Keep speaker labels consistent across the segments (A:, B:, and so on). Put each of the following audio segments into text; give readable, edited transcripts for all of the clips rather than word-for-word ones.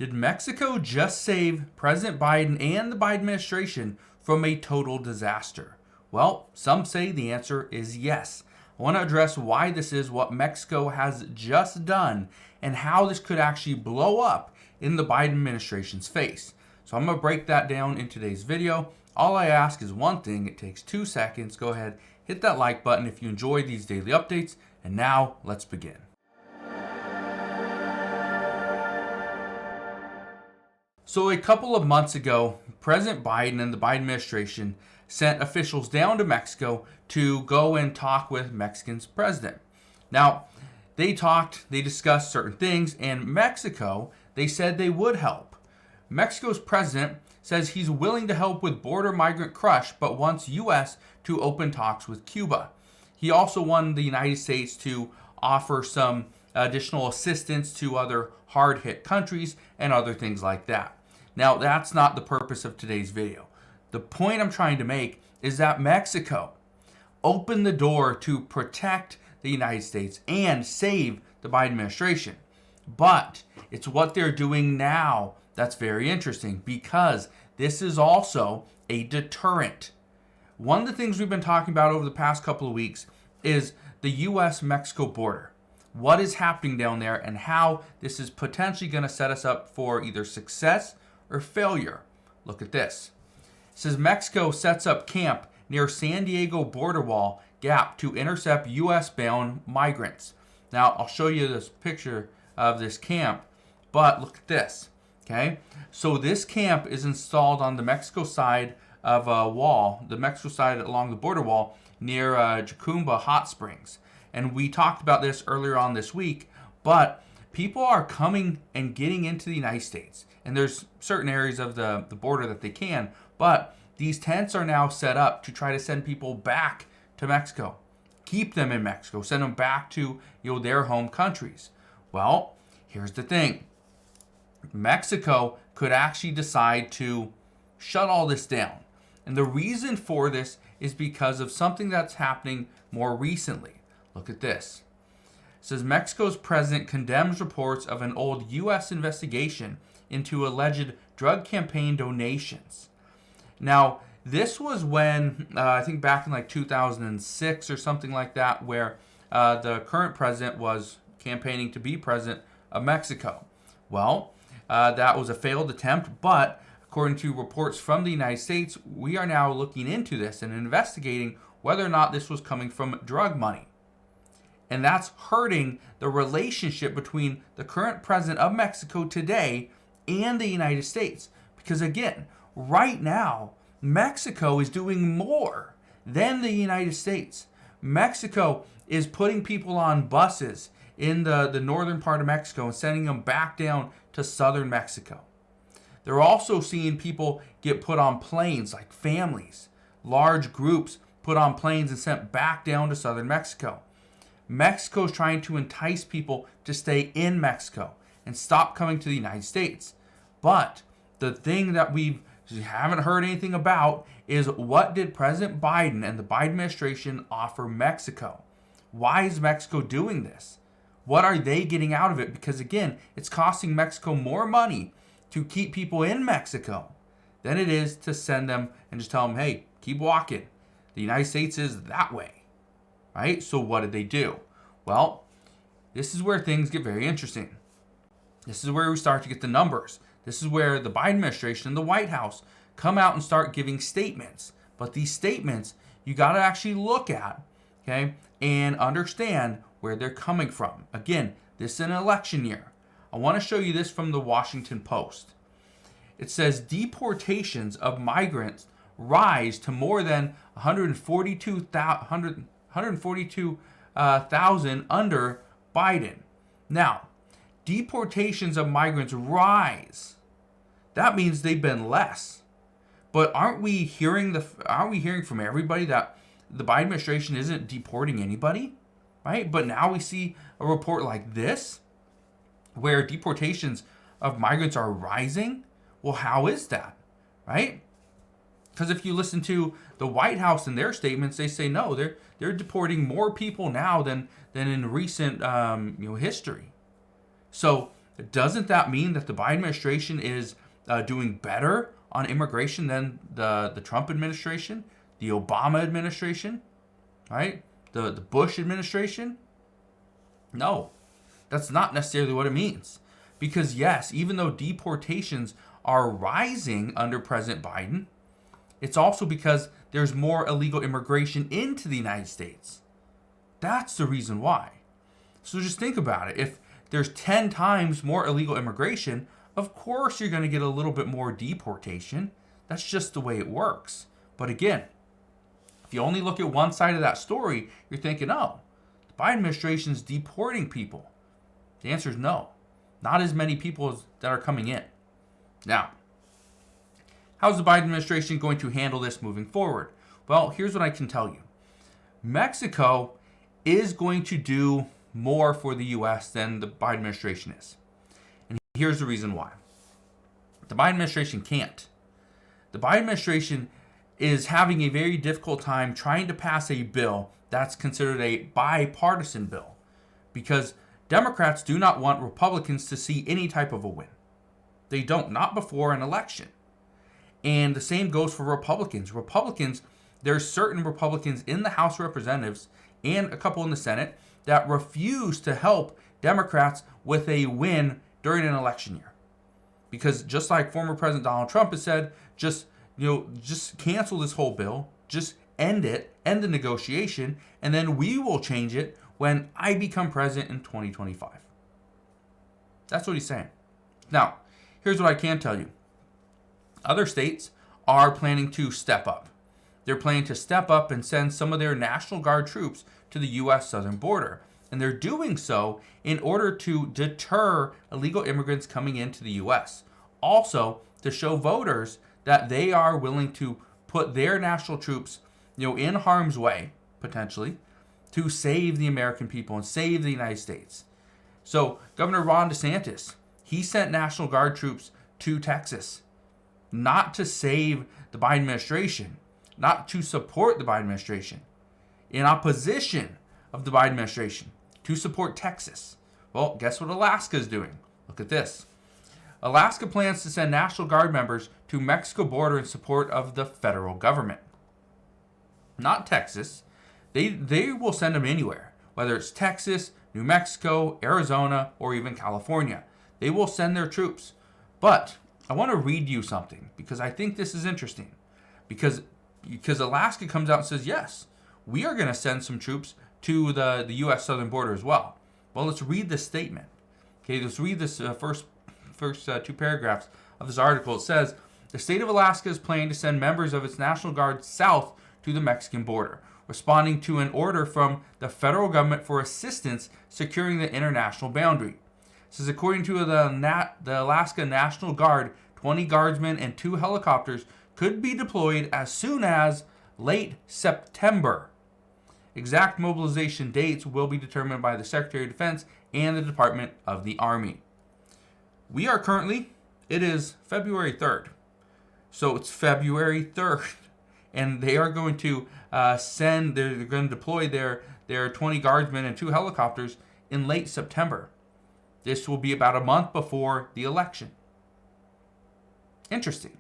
A: Did Mexico just save President Biden and the Biden administration from a total disaster? Well, some say the answer is yes. I want to address why this is what Mexico has just done and how this could actually blow up in the Biden administration's face. So I'm going to break that down in today's video. All I ask is one thing. It takes 2 seconds. Go ahead, hit that like button if you enjoy these daily updates. And now let's begin. So a couple of months ago, President Biden and the Biden administration sent officials down to Mexico to go and talk with Mexico's president. Now, they discussed certain things, and Mexico, they said they would help. Mexico's president says he's willing to help with border migrant crush, but wants U.S. to open talks with Cuba. He also wanted the United States to offer some additional assistance to other hard-hit countries and other things like that. Now, that's not the purpose of today's video. The point I'm trying to make is that Mexico opened the door to protect the United States and save the Biden administration. But it's what they're doing now that's very interesting, because this is also a deterrent. One of the things we've been talking about over the past couple of weeks is the U.S.-Mexico border. What is happening down there and how this is potentially going to set us up for either success or failure. Look at this. It says Mexico sets up camp near San Diego border wall gap to intercept U.S.-bound migrants. Now, I'll show you this picture of this camp, but look at this. Okay, so this camp is installed on the Mexico side of a wall, the Mexico side along the border wall near Jacumba Hot Springs. And we talked about this earlier on this week, but people are coming and getting into the United States. And there's certain areas of the border that they can, but these tents are now set up to try to send people back to Mexico, keep them in Mexico, send them back to their home countries. Well, here's the thing. Mexico could actually decide to shut all this down. And the reason for this is because of something that's happening more recently. Look at this. It says Mexico's president condemns reports of an old U.S. investigation into alleged drug campaign donations. Now, this was when, I think back in like 2006 or something like that, where the current president was campaigning to be president of Mexico. Well, that was a failed attempt, but according to reports from the United States, we are now looking into this and investigating whether or not this was coming from drug money. And that's hurting the relationship between the current president of Mexico today and the United States. Because again, right now, Mexico is doing more than the United States. Mexico is putting people on buses in the northern part of Mexico and sending them back down to southern Mexico. They're also seeing people get put on planes, like families, large groups put on planes and sent back down to southern Mexico. Mexico is trying to entice people to stay in Mexico and stop coming to the United States. But the thing that we haven't heard anything about is, what did President Biden and the Biden administration offer Mexico? Why is Mexico doing this? What are they getting out of it? Because again, it's costing Mexico more money to keep people in Mexico than it is to send them and just tell them, hey, keep walking. The United States is that way, right? So what did they do? Well, this is where things get very interesting. This is where we start to get the numbers. This is where the Biden administration and the White House come out and start giving statements. But these statements, you got to actually look at, okay, and understand where they're coming from. Again, this is an election year. I want to show you this from the Washington Post. It says deportations of migrants rise to more than 142,000 under Biden. Now, deportations of migrants rise. That means they've been less. But aren't we hearing from everybody that the Biden administration isn't deporting anybody, right? But now we see a report like this where deportations of migrants are rising. Well, how is that, right? Because if you listen to the White House and their statements, they say no, they're deporting more people now than in recent history. So doesn't that mean that the Biden administration is doing better on immigration than the Trump administration, the Obama administration, right? The Bush administration? No, that's not necessarily what it means. Because yes, even though deportations are rising under President Biden, it's also because there's more illegal immigration into the United States. That's the reason why. So just think about it. If there's 10 times more illegal immigration, of course you're going to get a little bit more deportation. That's just the way it works. But again, if you only look at one side of that story, you're thinking, oh, the Biden administration is deporting people. The answer is no. Not as many people that are coming in. Now, how's the Biden administration going to handle this moving forward? Well, here's what I can tell you. Mexico is going to do more for the U.S. than the Biden administration is. And here's the reason why. The Biden administration can't. The Biden administration is having a very difficult time trying to pass a bill that's considered a bipartisan bill, because Democrats do not want Republicans to see any type of a win. They don't, not before an election. And the same goes for Republicans. There's certain Republicans in the House of Representatives and a couple in the Senate that refuse to help Democrats with a win during an election year. Because just like former President Donald Trump has said, just cancel this whole bill, just end it, end the negotiation, and then we will change it when I become president in 2025. That's what he's saying. Now, here's what I can tell you. Other states are planning to step up. They're planning to step up and send some of their National Guard troops to the U.S. southern border. And they're doing so in order to deter illegal immigrants coming into the U.S. Also, to show voters that they are willing to put their national troops, in harm's way, potentially, to save the American people and save the United States. So Governor Ron DeSantis, he sent National Guard troops to Texas, not to save the Biden administration, not to support the Biden administration, in opposition of the Biden administration, to support Texas. Well, guess what Alaska is doing? Look at this. Alaska plans to send National Guard members to Mexico border in support of the federal government. Not Texas. They will send them anywhere, whether it's Texas, New Mexico, Arizona, or even California. They will send their troops. But I want to read you something because I think this is interesting. Because Alaska comes out and says, yes, we are going to send some troops to the U.S. southern border as well. Well, let's read this statement. Okay, let's read this first two paragraphs of this article. It says, the state of Alaska is planning to send members of its National Guard south to the Mexican border, responding to an order from the federal government for assistance securing the international boundary. This is according to the Alaska National Guard. 20 guardsmen and 2 helicopters could be deployed as soon as late September. Exact mobilization dates will be determined by the Secretary of Defense and the Department of the Army. It is February 3rd. So it's February 3rd. And they are going to they're going to deploy their 20 guardsmen and 2 helicopters in late September. This will be about a month before the election. Interesting.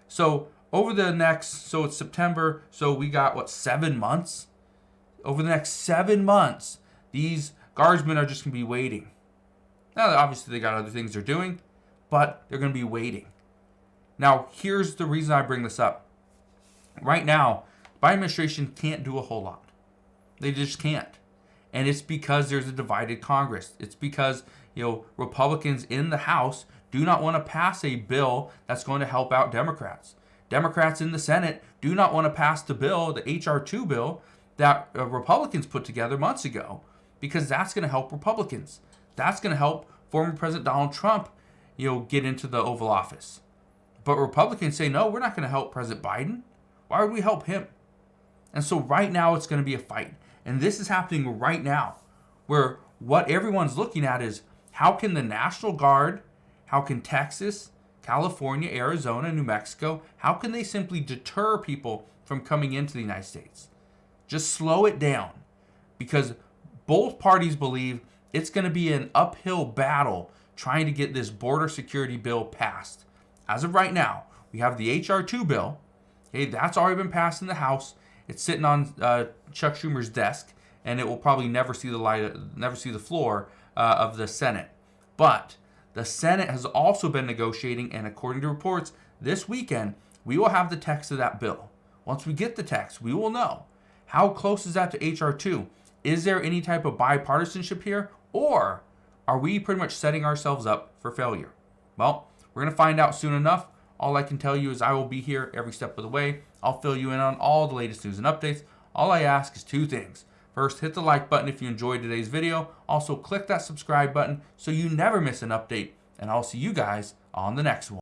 A: So it's September, so we got 7 months? Over the next 7 months, these guardsmen are just going to be waiting. Now, obviously, they got other things they're doing, but they're going to be waiting. Now, here's the reason I bring this up. Right now, the Biden administration can't do a whole lot. They just can't. And it's because there's a divided Congress. It's because, Republicans in the House do not want to pass a bill that's going to help out Democrats. Democrats in the Senate do not want to pass the bill, the H.R. 2 bill, that Republicans put together months ago, because that's going to help Republicans. That's going to help former President Donald Trump, get into the Oval Office. But Republicans say, no, we're not going to help President Biden. Why would we help him? And so right now it's going to be a fight. And this is happening right now, where what everyone's looking at is, how can the National Guard, how can Texas, California, Arizona, New Mexico, how can they simply deter people from coming into the United States? Just slow it down. Because both parties believe it's going to be an uphill battle trying to get this border security bill passed. As of right now, we have the H.R. 2 bill. Okay, that's already been passed in the House. It's sitting on Chuck Schumer's desk, and it will probably never see the floor of the Senate. But the Senate has also been negotiating, and according to reports, this weekend we will have the text of that bill. Once we get the text, we will know. How close is that to H.R. 2? Is there any type of bipartisanship here, or are we pretty much setting ourselves up for failure? Well, we're going to find out soon enough. All I can tell you is I will be here every step of the way. I'll fill you in on all the latest news and updates. All I ask is two things. First, hit the like button if you enjoyed today's video. Also, click that subscribe button so you never miss an update. And I'll see you guys on the next one.